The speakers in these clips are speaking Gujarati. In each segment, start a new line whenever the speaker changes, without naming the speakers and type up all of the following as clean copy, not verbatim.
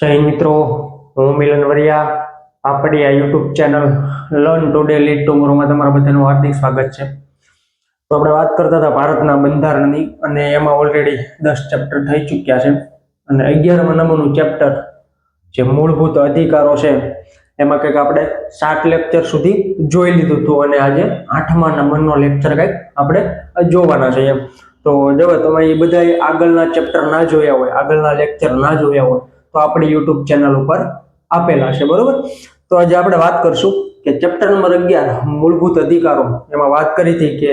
જય મિત્રો, હું મિલન વરિયા. આપણી આ YouTube channel learn today lead ટુમોરોમાં તમારા બધાનું હાર્દિક સ્વાગત છે. તો આપણે વાત કરતા હતા ભારતના બંધારણની, અને એમાં ઓલરેડી 10 ચેપ્ટર થઈ ચૂક્યા છે. અને 11મા નંબરનું ચેપ્ટર જે મૂળભૂત અધિકારો છે એમાં કંઈક આપણે 7 લેક્ચર સુધી જોઈ લીધું હતું, અને આજે 8મા નંબરનો લેક્ચર કંઈક આપણે જોવાના છે એમ. તો જો તમે એ બધા આગળના ચેપ્ટર ના જોયા હોય, આગળના લેક્ચર ના જોયા હોય તો આપણી યુટ્યુબ ચેનલ ઉપર આપેલા છે, બરોબર. તો આજે આપણે વાત કરશું કે ચેપ્ટર નંબર 11 મૂળભૂત અધિકારો. એમાં વાત કરી હતી કે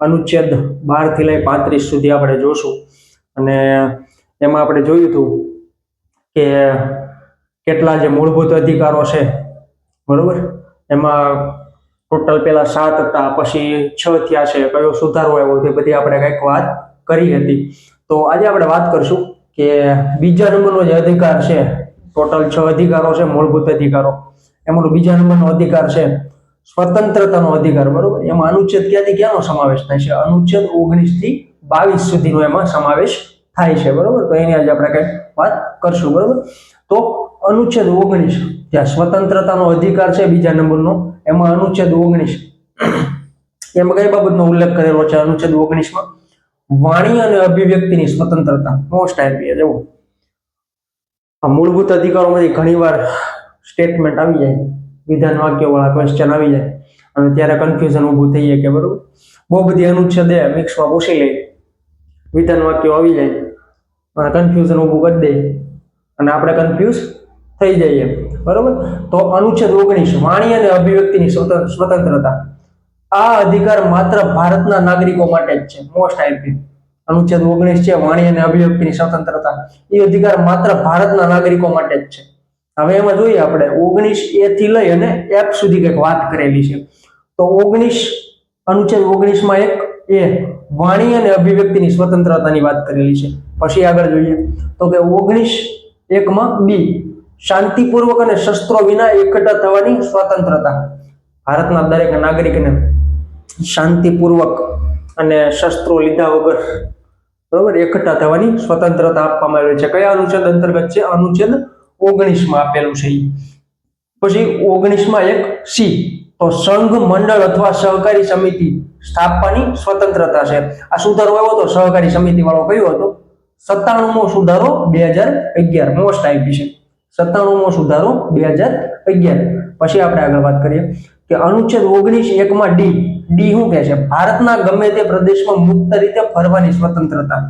અનુચ્છેદ 12 થી લઈ 35 સુધી આપણે જોશું, અને એમાં આપણે જોયું હતું કે કેટલા જે મૂળભૂત અધિકારો છે, બરોબર. એમાં ટોટલ પેલા 7 હતા, પછી 6 થયા છે, કયો સુધારો આવ્યો તે બધી આપણે કંઈક વાત કરી હતી. તો આજે આપણે વાત કરશું કે બીજા નંબરનો જે અધિકાર છે, ટોટલ 6 અધિકારો છે મૂળભૂત અધિકારો, એમાંનો બીજા નંબરનો અધિકાર છે સ્વતંત્રતાનો અધિકાર, બરોબર. એમાં અનુચ્છેદ ક્યાંથી ક્યાંનો સમાવેશ થાય છે? અનુચ્છેદ 19 થી 22 સુધીનો એમાં સમાવેશ થાય છે, બરોબર. તો એની આજે આપણે કંઈક વાત કરશું, બરોબર. તો અનુચ્છેદ 19 જ્યાં સ્વતંત્રતાનો અધિકાર છે બીજા નંબરનો, એમાં અનુચ્છેદ 19 એમાં કઈ બાબતનો ઉલ્લેખ કરેલો છે? અનુચ્છેદ 19માં વાણી અને અભિવ્યક્તિની સ્વતંત્રતા મોસ્ટ આઈપી જેવું. આ મૂળભૂત અધિકારોમાંથી ઘણીવાર સ્ટેટમેન્ટ આવી જાય, વિધાન વાક્યો વાળા ક્વેશ્ચન આવી જાય, અને ત્યારે કન્ફ્યુઝન ઊભું થઈ જાય કે બરોબર બહુ બધી અનુચ્છેદ મિક્સમાં પૂછી લે, વિધાન વાક્યો આવી જાય અને કન્ફ્યુઝન ઊભું કરી દે, અને આપણે કન્ફ્યુઝ થઈ જઈએ, બરોબર. તો અનુચ્છેદ 19 વાણી અને અભિવ્યક્તિની સ્વતંત્રતા, આ અધિકાર માત્ર ભારતના નાગરિકો માટે જ છે. મોસ્ટ આઈપી અનુચ્છેદ 19 છે, વાણી અને અભિવ્યક્તિની સ્વતંત્રતા, એ અધિકાર માત્ર ભારતના નાગરિકો માટે જ છે. હવે એમાં જોઈએ આપણે 19A થી લઈ અને F સુધી કંઈક વાત કરેલી છે. તો અનુચ્છેદ 19માં એક એ વાણી અને અભિવ્યક્તિની સ્વતંત્રતાની વાત કરેલી છે. પછી આગળ જોઈએ તો કે 19(1) બી શાંતિપૂર્વક અને શસ્ત્રો વિના એકઠા થવાની સ્વતંત્રતા. ભારતના દરેક નાગરિકને શાંતિપૂર્વક અને શસ્ત્રો લીધા વગર, બરોબર, એકઠા થવાની સ્વતંત્રતા આપવામાં આવેલી છે. કયા અનુચ્છેદ અંતર્ગત છે? અનુચ્છેદ 19માં આપેલું છે. પછી 19માં એક સી, તો સંઘ, મંડળ અથવા સહકારી સમિતિ સ્થાપવાની સ્વતંત્રતા છે. આ સુધારો આવ્યો તો સહકારી સમિતિ વાળો કયો હતો? 97મો સુધારો 2011, મોસ્ટ આઈપી છે. 97મો સુધારો 2011. પછી આપણે આગળ વાત કરીએ કે અનુચ્છેદ 19(1) ડી શું કહે છે? ભારતના ગમે તે પ્રદેશમાં મુક્ત રીતે ફરવાની સ્વતંત્રતા.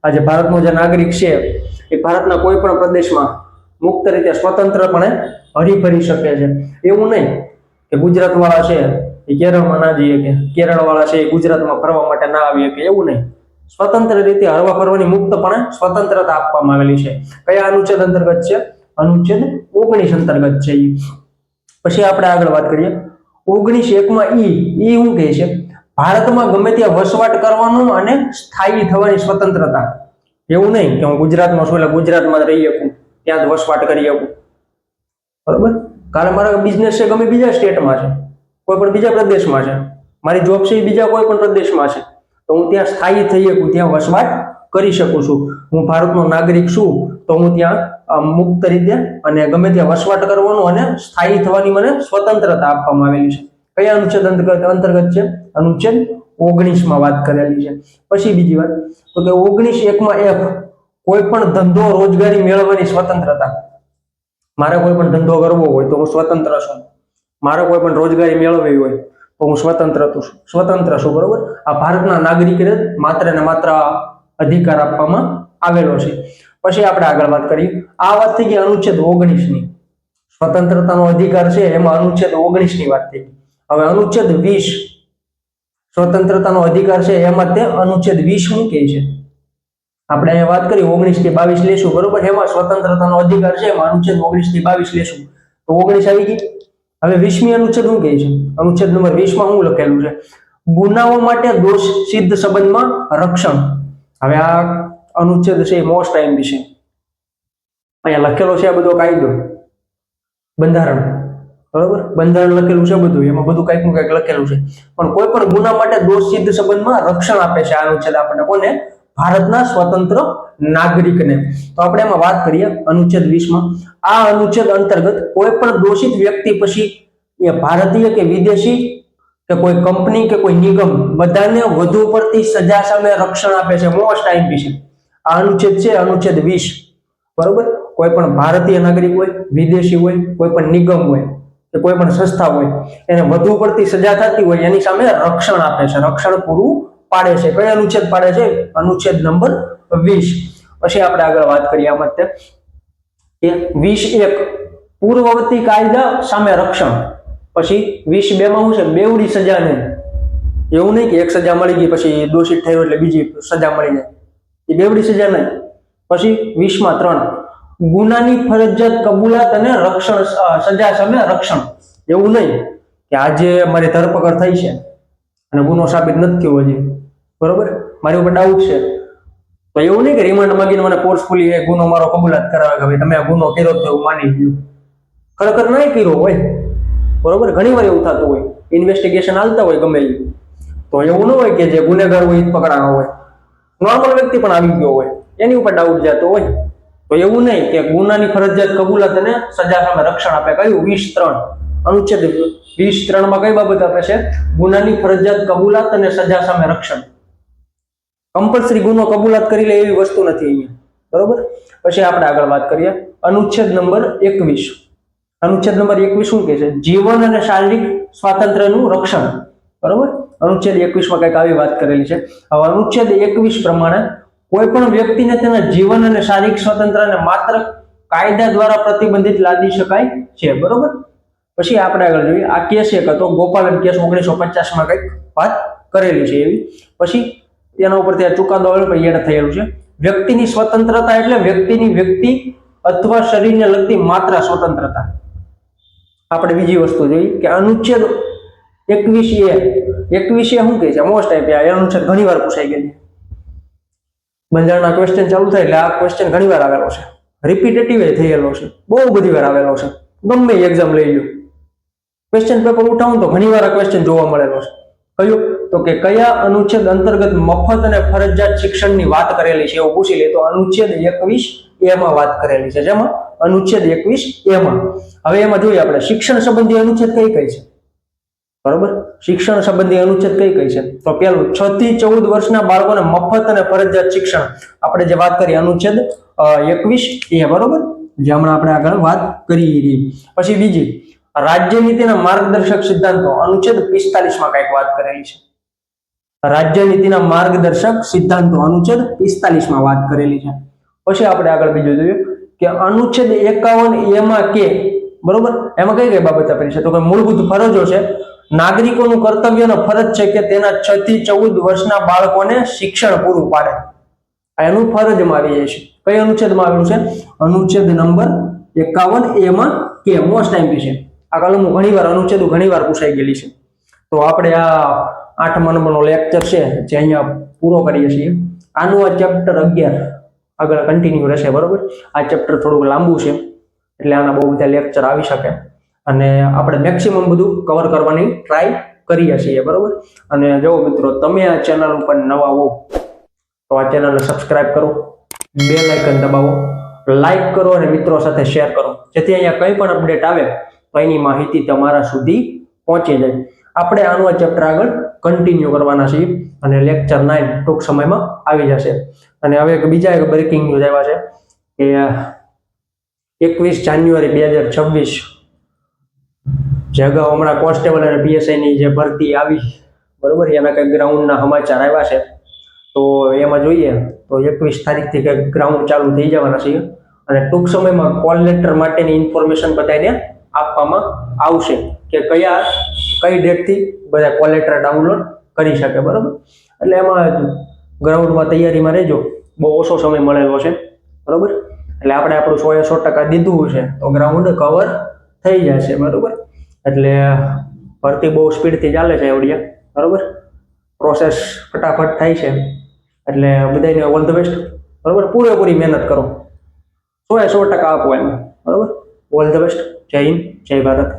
આજે ભારતનો જે નાગરિક છે એ ભારતના કોઈ પણ પ્રદેશમાં મુક્ત રીતે સ્વતંત્રપણે હરીફરી શકે છે. એવું નહીં કે ગુજરાત વાળા છે એ કેરળમાં ના જઈએ, કે કેરળ વાળા છે એ ગુજરાતમાં ફરવા માટે ના આવી શકે, એવું નહીં. સ્વતંત્ર રીતે હરવા ફરવાની મુક્તપણે સ્વતંત્રતા આપવામાં આવેલી છે. કયા અનુચ્છેદ અંતર્ગત છે? અનુચ્છેદ 19 અંતર્ગત છે. પછી આપણે આગળ વાત કરીએ 19(1) ઈ શું કહે છે? ભારતમાં ગમે ત્યાં વસવાટ કરવાનો અને સ્થાયી થવાની સ્વતંત્રતા. એવું નહીં કે હું ગુજરાતમાં છું એટલે ગુજરાતમાં રહી શકું, ત્યાં જ વસવાટ કરી શકું, બરોબર. કારણ મારા બિઝનેસ છે ગમે બીજા સ્ટેટમાં છે, કોઈ પણ બીજા પ્રદેશમાં છે, મારી જોબ છે એ બીજા કોઈ પણ પ્રદેશમાં છે, તો હું ત્યાં સ્થાયી થઈ શકું, ત્યાં વસવાટ કરી શકું છું. હું ભારતનો નાગરિક છું તો હું ત્યાં મુક્ત રીતે અને ગમે ત્યાં વસવાટ કરવાનો અને સ્થાયી થવાની મને સ્વતંત્રતા આપવામાં આવેલી છે. કયા અનુચ્છેદ અંતર્ગત છે? અનુચ્છેદ 19માં વાત કરેલી છે. પછી બીજી વાત તો કે 19(1) F કોઈ પણ ધંધો રોજગારી મેળવવાની સ્વતંત્રતા. મારે કોઈ પણ ધંધો કરવો હોય તો હું સ્વતંત્ર છું, મારે કોઈ પણ રોજગારી મેળવવી હોય તો હું સ્વતંત્ર છું, બરોબર. આ ભારતના નાગરિકને માત્ર ને માત્ર અધિકાર આપવામાં આવેલો છે. પછી આપણે આગળ વાત કરીએ, આ વાત થઈ ગઈ અનુચ્છેદ 19ની, સ્વતંત્રતાનો અધિકાર છે એમાં અનુચ્છેદ 19ની વાત થઈ. હવે અનુચ્છેદ 20 સ્વતંત્રતાનો અધિકાર છે એમાં તે અનુચ્છેદ 20 શું કહે છે? આપણે અહીંયા વાત કરી 19 થી 22 લેશું, બરોબર. એમાં સ્વતંત્રતાનો અધિકાર છે એમાં અનુચ્છેદ 19 થી 22 લેશું, તો 19 આવી ગઈ. હવે 20મી અનુચ્છેદ શું કહે છે? અનુચ્છેદ નંબર 20માં શું લખેલું છે? ગુનાઓ માટે દોષ સિદ્ધ સંબંધમાં રક્ષણ. હવે આ અનુચ્છેદ છે એ મોસ્ટ આઈપી છે. અહીંયા લખેલો છે આ બધો કાયદો, બંધારણ, બરોબર. બંધારણ લખેલું છે બધું, એમાં બધું કંઈક નું કંઈક લખેલું છે. પણ કોઈ પણ ગુના માટે દોષ સિદ્ધ સંબંધમાં રક્ષણ આપે છે આ અનુચ્છેદ આપણને. કોને? ભારતના સ્વતંત્ર નાગરિકને. તો આપણે એમાં વાત કરીએ અનુચ્છેદ 20 માં. આ અનુચ્છેદ અંતર્ગત કોઈ પણ દોષિત વ્યક્તિ પછી એ ભારતીય કે વિદેશી કે કોઈ કંપની કે કોઈ નિગમ બધાને વધુ પડતી સજા સામે રક્ષણ આપે છે. મોસ્ટ આઈપી છે આ અનુચ્છેદ છે, અનુચ્છેદ 20. બરોબર. કોઈ પણ ભારતીય નાગરિક હોય, વિદેશી હોય, કોઈ પણ નિગમ હોય કે કોઈ પણ સંસ્થા હોય એને વધુ પડતી સજા થતી હોય એની સામે રક્ષણ આપે છે, રક્ષણ પૂરું પાડે છે. કયો અનુચ્છેદ પાડે છે? અનુચ્છેદ નંબર 20. પછી આપણે આગળ વાત કરીએ આમાં કે 20(1) પૂર્વવર્તી કાયદા સામે રક્ષણ. પછી 20(2) માં શું છે? બેવડી સજા નહીં. એવું નહીં કે એક સજા મળી ગઈ પછી દોષિત થયો એટલે બીજી સજા મળી જાય, એ બેવડી સજા નહીં. પછી 20(3) ગુનાની ફરજિયાત કબૂલાત અને રક્ષણ, સજા સામે રક્ષણ. એવું નહીં કે આજે મારી ધરપકડ થઈ છે અને ગુનો સાબિત નથી થયો હજી, બરોબર, મારી ઉપર ડાઉટ છે, તો એવું નહીં કે રિમાન્ડ માંગીને મને ફોર્સફુલી એ ગુનો મારો કબૂલાત કરાવે કે ભાઈ તમે આ ગુનો કર્યો તો એવું માની ગયું. ખરેખર નહીં કર્યો હોય, બરોબર. ઘણી વાર એવું થતું હોય, ઇન્વેસ્ટિગેશન હાલતા હોય ગમે એ, તો એવું ન હોય કે જે ગુનેગાર હોય એ જ પકડાનો હોય, નોર્મલ વ્યક્તિ પણ આવી ગયો હોય એની ઉપર ડાઉટ જતો હોય. તો એવું નહીં કે ગુનાની ફરજિયાત કબૂલાત અને સજા સામે રક્ષણ આપે. કયું? 20(3) અનુચ્છેદ 20(3) માં કઈ બાબત આપે છે? ગુનાની ફરજિયાત કબૂલાત અને સજા સામે રક્ષણ. કમ્પલસરી ગુનો કબૂલાત કરી લે એવી વસ્તુ નથી અહીંયા, બરોબર. પછી આપણે આગળ વાત કરીએ અનુચ્છેદ નંબર 21. અનુચ્છેદ નંબર 21 શું કહે છે? જીવન અને શારીરિક સ્વાતંત્ર્યનું રક્ષણ, બરોબર. અનુચ્છેદ 21 માં કઈક આવી વાત કરેલી છે. હવે અનુચ્છેદ 21 પ્રમાણે કોઈ પણ વ્યક્તિને તેના જીવન અને શારીરિક સ્વતંત્રને માત્ર કાયદા દ્વારા પ્રતિબંધિત લાદી શકાય છે, બરોબર. પછી આપણે આગળ જોઈએ આ કેસ એક હતો, ગોપાલન કેસ 1950 માં કઈક વાત કરેલી છે એવી. પછી એના ઉપર ત્યાં ચુકાદો એડ થયેલું છે. વ્યક્તિની સ્વતંત્રતા એટલે વ્યક્તિની વ્યક્તિ અથવા શરીરને લગતી માત્ર સ્વતંત્રતા. આપણે બીજી વસ્તુ જોઈ કે અનુચ્છેદ 21(a) શું કહે છે? મોસ્ટ આઈપી આ અનુચ્છેદ ઘણી વાર પૂછાઈ ગયેલી. બંધારણના ક્વેશ્ચન ચાલુ થાય એટલે આ ક્વેશ્ચન ઘણી વાર આવેલો છે, રિપીટેટિવ થયેલો છે, બહુ બધી વાર આવેલો છે. ગમે એક્ઝામ લઈ લો, ક્વેશ્ચન પેપર ઉઠાવું તો ઘણી વાર આ ક્વેશ્ચન જોવા મળેલો છે. કયું? તો કે કયા અનુચ્છેદ અંતર્ગત મફત અને ફરજિયાત શિક્ષણની વાત કરેલી છે એવું પૂછી લે તો અનુચ્છેદ 21(a) માં વાત કરેલી છે. જેમાં અનુચ્છેદ 21(a) માં. હવે એમાં જોઈએ આપણે શિક્ષણ સંબંધી અનુચ્છેદ કઈ કઈ છે, બરોબર. શિક્ષણ સંબંધી અનુચ્છેદ કઈ કઈ છે? તો પેલું 6 થી 14 વર્ષના બાળકોને મફત અને ફરજિયાત શિક્ષણ, આપણે જે વાત કરી અનુચ્છેદ 21(a), બરોબર, જે હમણાં આપણે આગળ વાત કરી રહી. પછી બીજી રાજ્ય નીતિના માર્ગદર્શક સિદ્ધાંતો, અનુચ્છેદ 45 માં કઈક વાત કરેલી છે. રાજ્ય નીતિના માર્ગદર્શક સિદ્ધાંતો અનુચ્છેદ 45 માં વાત કરેલી છે. પછી આપણે આગળ બીજું જોઈએ કે અનુચ્છેદ 51(a) માં કે, બરોબર, એમાં કઈ કઈ બાબત આપેલી છે? તો કે મૂળભૂત ફરજો છે, નાગરિકોનું કર્તવ્ય અને ફરજ છે કે તેના 6 થી 14 વર્ષના બાળકોને શિક્ષણ પૂરું પાડે. આ એનું ફરજમાં આવી જાય છે. કઈ અનુચ્છેદમાં આવેલું છે? અનુચ્છેદ નંબર 51(a) માં કે. મોસ્ટ આઈપી છે આ કલમો, ઘણી વાર અનુચ્છેદો ઘણી વાર પૂછાઈ ગયેલી છે. તો આપણે આ 8મા નંબરનો લેક્ચર છે જે અહીંયા પૂરો કરીએ છીએ. આનું આ ચેપ્ટર 11 આગળ કન્ટિન્યુ રહેશે, બરોબર. આ ચેપ્ટર થોડુંક લાંબુ છે એટલે આના બહુ બધા લેક્ચર આવી શકે અને આપણે મેક્સિમમ બધું કવર કરવાની ટ્રાય કરીએ છીએ, બરોબર. અને જો મિત્રો તમે આ ચેનલ ઉપર નવા હો તો આ ચેનલને સબસ્ક્રાઇબ કરો, બેલ આઇકન દબાવો, લાઈક કરો અને મિત્રો સાથે શેર કરો, જેથી અહીંયા કંઈ પણ અપડેટ આવે તો એની માહિતી તમારા સુધી પહોંચી જાય. આપણે આનું આ ચેપ્ટર આગળ કન્ટિન્યુ કરવાના છીએ અને લેક્ચર 9 ટૂંક સમયમાં આવી જશે. અને હવે બીજા એક બ્રેકિંગ ન્યૂઝ આવ્યા છે કે 21 જાન્યુઆરી 2026 જે અગાઉ હમણાં કોન્સ્ટેબલ અને PSI ની જે ભરતી આવી, બરોબર, એના કંઈક ગ્રાઉન્ડના સમાચાર આવ્યા છે. તો એમાં જોઈએ તો 21 તારીખથી કંઈક ગ્રાઉન્ડ ચાલુ થઈ જવાના છે અને ટૂંક સમયમાં કોલ લેટર માટેની ઇન્ફોર્મેશન બધાને આપવામાં આવશે કે કઈ ડેટથી બધા કોલ લેટર ડાઉનલોડ કરી શકે, બરોબર. એટલે એમાં ગ્રાઉન્ડમાં તૈયારીમાં રહેજો, બહુ ઓછો સમય મળેલો છે, બરોબર. એટલે આપણે આપણું 100% દીધું છે તો ગ્રાઉન્ડ કવર થઈ જશે, બરોબર. એટલે ભરતી બહુ સ્પીડથી ચાલે છે એવડિયા, બરોબર. પ્રોસેસ ફટાફટ થાય છે એટલે બધાને ઓલ ધ બેસ્ટ, બરોબર. પૂરેપૂરી મહેનત કરો, 100% આપો એમ, બરોબર. All the best. જય હિન્દ, જય ભારત.